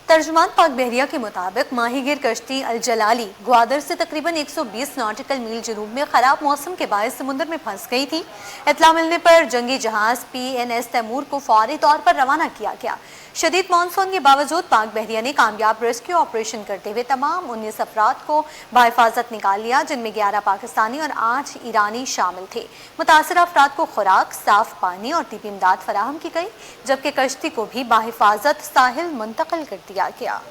तर्जुमान पाक बहरिया के मुताबिक माहीगीर कश्ती अल जलाली ग्वादर से तकरीबन 120 नॉटिकल मील जनूब में ख़राब मौसम के बायस समुद्र में फंस गई थी। इत्तला मिलने पर जंगी जहाज़ PNS तैमूर को फौरी तौर पर रवाना किया गया। शदीद मानसून के बावजूद पाक बहरिया ने कामयाब रेस्क्यू ऑपरेशन करते हुए तमाम 19 अफराद को बाहिफाजत निकाल लिया, जिनमें 11 पाकिस्तानी और 8 ईरानी शामिल थे। मुतासर अफराद को खुराक, साफ पानी और तिबी इमदाद फराहम की गई, जबकि कश्ती को भी बाहिफाजत साहिल मुंतकिल कर दिया गया।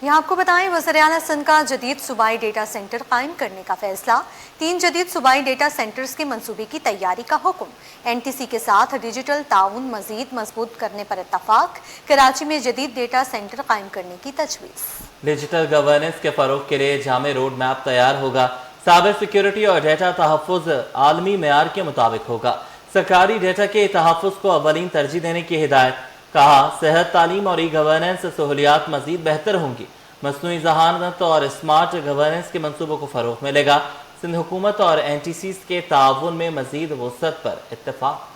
यहाँ आपको बताएं, वज़ीर-ए-आला सिंध का जदीद सूबाई डेटा सेंटर कायम करने का फैसला। 3 जदीद सूबाई डेटा सेंटर्स के मंसूबे की तैयारी का हुक्म। NTC के साथ डिजिटल ताउन मजीद मजबूत करने पर इत्तफाक। कराची में जदीद डेटा सेंटर कायम करने की तजवीज़। डिजिटल गवर्नेंस के फ़रोग के लिए जामे रोड मैप तैयार होगा। साइबर सिक्योरिटी और डेटा तहफ़्फ़ुज़ आलमी मेयार के मुताबिक होगा। सरकारी डेटा के तहफ़्फ़ुज़ को अव्वलीन तरजीह देने की हिदायत। कहा, सेहत, तालीम और ई-गवर्नेंस सहूलियात मज़ीद बेहतर होंगी। मसनूई ज़हानत और स्मार्ट गवर्नेंस के मंसूबों को फ़रोग़ मिलेगा। सिंध हुकूमत और NTC के ताउन में मज़ीद वुसअत पर इत्तफ़ाक़।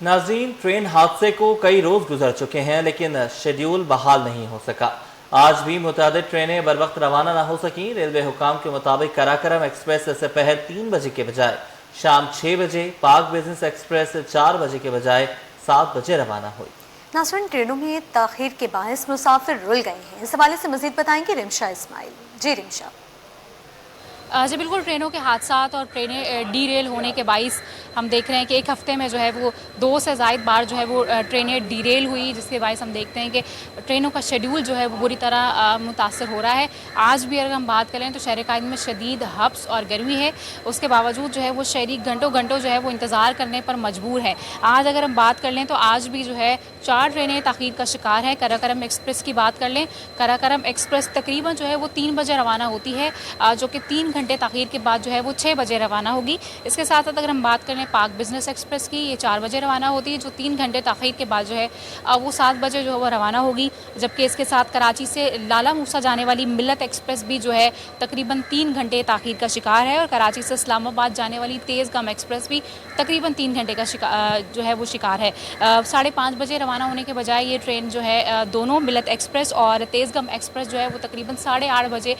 नाज़रीन, ट्रेन हादसे को कई रोज़ गुजर चुके हैं, लेकिन शेड्यूल बहाल नहीं हो सका। आज भी मुतादिद ट्रेनें बर वक्त रवाना ना हो सकीं। रेलवे हुकाम के मुताबिक कराकरम एक्सप्रेस से पहर 3 बजे के बजाय शाम 6 बजे, पाक बिजनेस एक्सप्रेस 4 बजे के बजाय 7 बजे रवाना हुई। नाज़रीन, ट्रेनों में ताख़ीर के बायस मुसाफिर रुल गए हैं। इस हवाले से मज़ीद बताएंगे रिमशा इस्माइल। जी रिमशा। जी बिल्कुल, ट्रेनों के हादसात और ट्रेनें डीरेल होने के बाइस हम देख रहे हैं कि एक हफ़्ते में जो है वो 2 से ज़ायद बार जो है वो ट्रेनें डीरेल हुई, जिसके बाइस हम देखते हैं कि ट्रेनों का शेड्यूल जो है वो बुरी तरह मुतासर हो रहा है। आज भी अगर हम बात करें तो शहर कायद में शदीद हब्स और गर्मी है, उसके बावजूद जो है वो शहरी घंटों घंटों जो है वो इंतज़ार करने पर मजबूर है। आज अगर हम बात कर लें तो आज भी जो है 4 ट्रेनें ताख़ीर का शिकार हैं। कराकरम एक्सप्रेस की बात कर लें, कराकरम एक्सप्रेस तकरीबन जो है वो 3 बजे रवाना होती है, जो कि 3 घंटे ताख़ीर के बाद जो है वो 6 बजे रवाना होगी। इसके साथ साथ अगर हम बात करें पाक बिजनेस एक्सप्रेस की, ये 4 बजे रवाना होती है, जो 3 घंटे ताख़ीर के बाद जो है वो 7 बजे जो है वो रवाना होगी। जबकि इसके साथ कराची से लाला मूसा जाने वाली मिल्लत एक्सप्रेस भी जो है तकरीबन 3 घंटे ताख़ीर का शिकार है, और कराची से इस्लामाबाद जाने वाली तेज़गम एक्सप्रेस भी तकरीबन 3 घंटे का जो है वो शिकार है। 5:30 बजे रवाना होने के बजाय ये ट्रेन जो है दोनों मिल्लत एक्सप्रेस और तेज़गम एक्सप्रेस जो है वो तकरीबन 8:30 बजे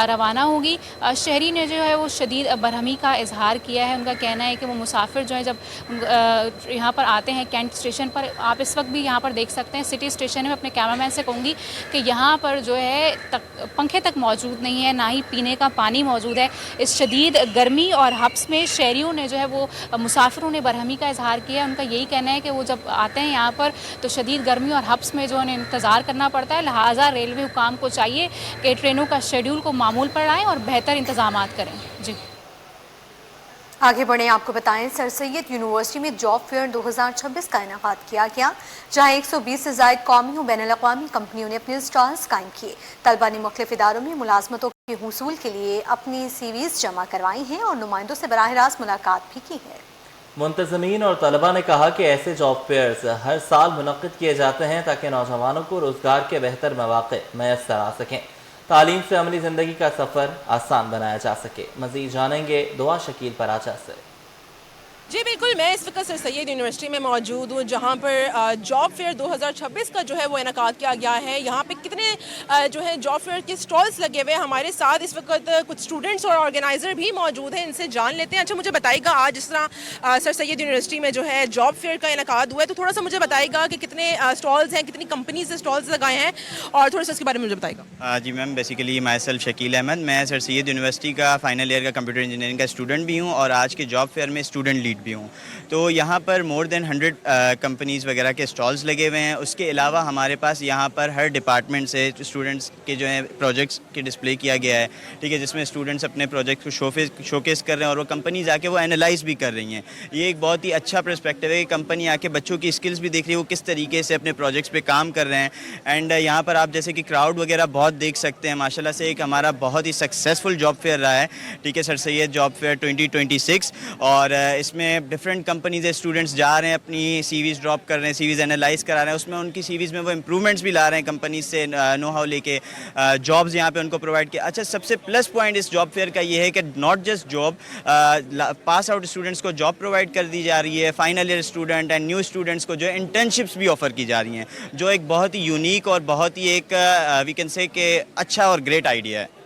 रवाना होगी। शहरी ने जो है वो शदीद बरहमी का इजहार किया है। उनका कहना है कि वो मुसाफिर जो है जब यहाँ पर आते हैं कैंट स्टेशन पर, आप इस वक्त भी यहाँ पर देख सकते हैं सिटी स्टेशन में, अपने कैमरामैन से कहूँगी कि यहाँ पर जो है पंखे तक मौजूद नहीं है, ना ही पीने का पानी मौजूद है। इस शदीद गर्मी और हब्स में शहरियों ने जो है वो मुसाफिरों ने बरहमी का इजहार किया है। उनका यही कहना है कि वो जब आते हैं यहाँ पर तो शदीद गर्मी और हब्स में जो उन्हें इंतज़ार करना पड़ता है। लिहाजा रेलवे हुकाम को चाहिए कि ट्रेनों का शेड्यूल को मामूल पर लाएँ और बेहतर इंतजामात करें। जी आगे बढ़े आपको बताएं, सर सैयद यूनिवर्सिटी में जॉब फेयर 2026 का इनेकाद किया गया, जहां 120 से ज़ायद कौमी और बैनुल अक़वामी कंपनियों ने अपने स्टॉल्स कायम किए। तलबा ने मुख्तलिफ इदारों में मुलाजमतों के हुसूल के लिए अपनी CVs जमा करवाई हैं और नुमाइंदों से बराह रास्त मुलाकात भी की है। मुंतज़मीन और तलबा ने कहा कि ऐसे जॉब फेयर्स हर साल मुनक़्क़िद किए जाते हैं ताकि नौजवानों को रोज़गार के बेहतर मौक़े मैसर आ सकें, तालीम से अमली ज़िंदगी का सफ़र आसान बनाया जा सके। मज़ीद जानेंगे दुआ शकील पराचा से। जी बिल्कुल, मैं इस वक्त सर सैयद यूनिवर्सिटी में मौजूद हूँ, जहाँ पर जॉब फेयर 2026 का जो है वो इनेकाद किया गया है। यहाँ पे कितने जो है जॉब फेयर के स्टॉल्स लगे हुए हैं। हमारे साथ इस वक्त कुछ स्टूडेंट्स और ऑर्गेनाइज़र भी मौजूद हैं, इनसे जान लेते हैं। अच्छा, मुझे बताइएगा, आज जिस तरह सर सैयद यूनिवर्सिटी में जो है जॉब फेयर का इनेकाद हुआ है, तो थोड़ा सा मुझे बताइएगा कि कितने स्टॉल्स हैं, कितनी कंपनी से स्टॉल्स लगाए हैं, और थोड़ा सा इसके बारे में मुझे बताइएगा। जी ma'am, basically myself Shakeel Ahmed, मैं सर सैयद यूनिवर्सिटी का फाइनल ईयर का कंप्यूटर इंजीनियरिंग का स्टूडेंट भी हूँ और आज के जॉब फेयर में स्टूडेंट लीड भी हूँ। तो यहाँ पर मोर देन 100 कंपनीज़ वगैरह के स्टॉल्स लगे हुए हैं। उसके अलावा हमारे पास यहाँ पर हर डिपार्टमेंट से स्टूडेंट्स के जो है प्रोजेक्ट्स के डिस्प्ले किया गया है, ठीक है, जिसमें स्टूडेंट्स अपने प्रोजेक्ट को शोकेस कर रहे हैं और वो कंपनीज आके वो एनालाइज भी कर रही हैं। ये एक बहुत ही अच्छा पर्सपेक्टिव है कि कंपनी आके बच्चों की स्किल्स भी देख रही है, वो किस तरीके से अपने प्रोजेक्ट्स पे काम कर रहे हैं। एंड यहाँ पर आप जैसे कि क्राउड वगैरह बहुत देख सकते हैं, माशाल्लाह से एक हमारा बहुत ही सक्सेसफुल जॉब फेयर रहा है, ठीक है, सर सैयद जॉब फेयर 2026। और इसमें डिफरेंट कंपनीज स्टूडेंट्स जा रहे हैं, अपनी CVs ड्रॉप कर रहे हैं, CVs एनालाइज करा रहे हैं, उसमें उनकी CVs में वो इम्प्रूवमेंट्स भी ला रहे हैं, कंपनी से नो हाउ लेके जॉब्स यहाँ पे उनको प्रोवाइड किया। अच्छा, सबसे प्लस पॉइंट इस जॉब फेयर का ये है कि not just job, pass out students को जॉब प्रोवाइड कर दी जा रही है, final year student and new students को जो है इंटर्नशिप्स भी ऑफर की जा रही हैं, जो एक बहुत ही यूनिक और बहुत ही एक वी कैन से कि अच्छा और ग्रेट आइडिया है।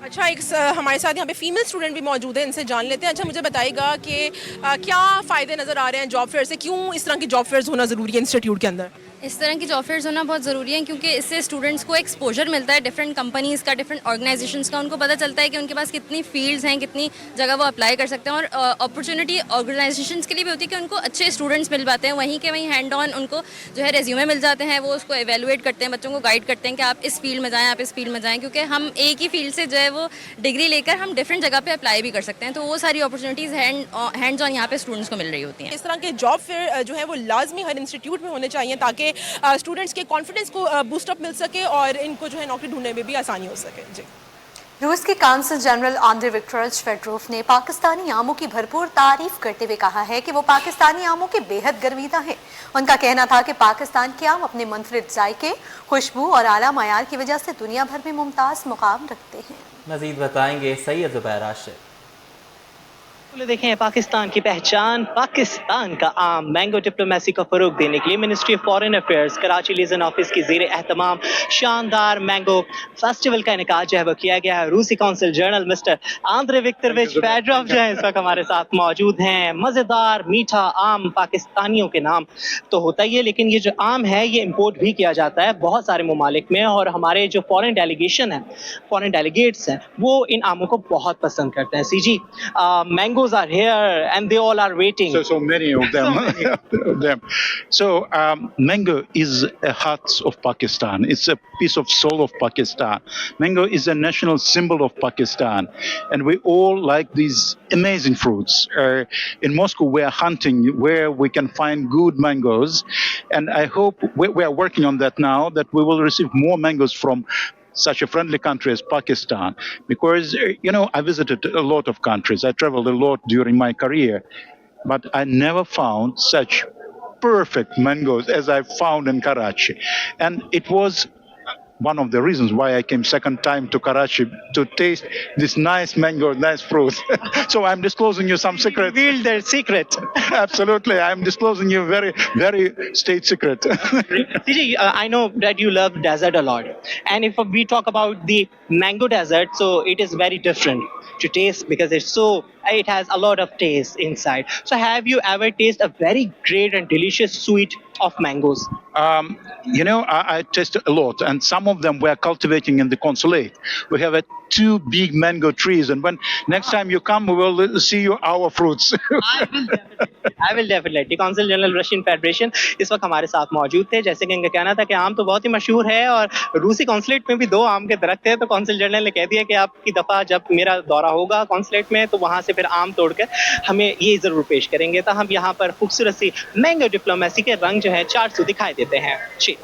अच्छा, एक हमारे साथ यहाँ पे फीमेल स्टूडेंट भी मौजूद है, इनसे जान लेते हैं। अच्छा, मुझे बताइएगा कि क्या फ़ायदे नज़र आ रहे हैं जॉब फेयर से, क्यों इस तरह की जॉब फेयर्स होना ज़रूरी है इंस्टीट्यूट के अंदर? इस तरह की जॉब फेयर्स होना बहुत ज़रूरी है क्योंकि इससे स्टूडेंट्स को एक्सपोजर मिलता है डिफरेंट कंपनीज़ का, डिफरेंट ऑर्गेनाइजेशंस का। उनको पता चलता है कि उनके पास कितनी फील्ड्स हैं, कितनी जगह वो अप्लाई कर सकते हैं। और अपॉर्चुनिटी ऑर्गेनाइजेशंस के लिए भी होती है कि उनको अच्छे स्टूडेंट्स मिल पाते हैं, वहीं के वहीं हैंड ऑन उनको जो है रेज्यूमे मिल जाते हैं, वो उसको एवेलुएट करते हैं, बच्चों को गाइड करते हैं कि आप इस फील्ड में जाएँ, आप इस फील्ड में जाएँ, क्योंकि हम एक ही फील्ड से जो है वो डिग्री लेकर हम डिफरेंट जगह पर अप्लाई भी कर सकते हैं। तो वो सारी अपॉर्चुनिटीज़ हैंड्स ऑन यहाँ पे स्टूडेंट्स को मिल रही होती हैं। इस तरह के जॉब फेयर जो है वो लाजमी हर इंस्टीट्यूट में होने चाहिए ताकि स्टूडेंट्स के कॉन्फिडेंस को बूस्टअप मिल सके और इनको जो है नौकरी ढूंढने में भी आसानी हो सके। जी, रूस के काउंसिल जनरल आंद्रे विक्टोरियच फेडरोफ ने पाकिस्तानी आमों की भरपूर तारीफ करते हुए कहा है कि वो पाकिस्तानी आमों के बेहद गर्विदा हैं। उनका कहना था कि पाकिस्तान के आम अपने मुनफरिद जायके, खुशबू और आला मयार की वजह से दुनिया भर में मुमताज़ मुकाम रखते हैं। मज़ीद बताएंगे सैयद ज़ुबैर आशिक। देखें, पाकिस्तान की पहचान, पाकिस्तान का आम मैंगो डिप्लोमेसी को फरोग देने के लिए Ministry of Foreign Affairs Karachi liaison office की ज़ेर एहतमाम शानदार मैंगो फेस्टिवल का इनेकाद जो है वो किया गया है। रूसी काउंसिल जनरल मिस्टर आंद्रे विक्टोरियच फेडरोफ जो है इस वक्त हमारे साथ मौजूद हैं। मज़ेदार मीठा आम पाकिस्तानियों के नाम तो होता ही है, लेकिन ये जो आम है ये इम्पोर्ट भी किया जाता है बहुत सारे ममालिक में, और हमारे जो फॉरेन डेलीगेशन है, फॉरेन डेलीगेट्स हैं, वो इन आमों को बहुत पसंद करते हैं। CG, mango are here and they all are waiting. So many of them. So mango is a heart of Pakistan. It's a piece of soul of Pakistan. Mango is a national symbol of Pakistan, and we all like these amazing fruits. In Moscow, we are hunting where we can find good mangoes, and I hope we are working on that now, that we will receive more mangoes from such a friendly country as Pakistan, because I visited a lot of countries, I traveled a lot during my career, but I never found such perfect mangoes as I found in Karachi. And it was one of the reasons why I came second time to Karachi, to taste this nice mango, nice fruit. So I'm disclosing you some secrets. Reveal their secret. Absolutely, I'm disclosing you very, very state secret. CG, I know that you love desert a lot, and if we talk about the mango desert, so it is very different to taste because it has a lot of taste inside. So have you ever tasted a very great and delicious sweet of mangoes? I tasted a lot, and some of them we're cultivating in the consulate. We have 2 big mango trees, and when next time you come, we will see you our fruits. I will definitely. Council general Russian federation इस वक्त हमारे साथ मौजूद थे। जैसे कि इनका कहना था कि आम तो बहुत ही मशहूर है और रूसी कॉन्सुलेट में भी 2 आम के दरख्त हैं, तो काउंसिल जनरल ने कह दिया कि आपकी दफ़ा जब मेरा दौरा होगा कॉन्सुलेट में तो वहाँ से फिर आम तोड़कर हमें ये ज़रूर पेश करेंगे। तो हम यहाँ पर खूबसूरत सी मैंगो डिप्लोमेसी के रंग जो है 400 दिखाई देते हैं। जी।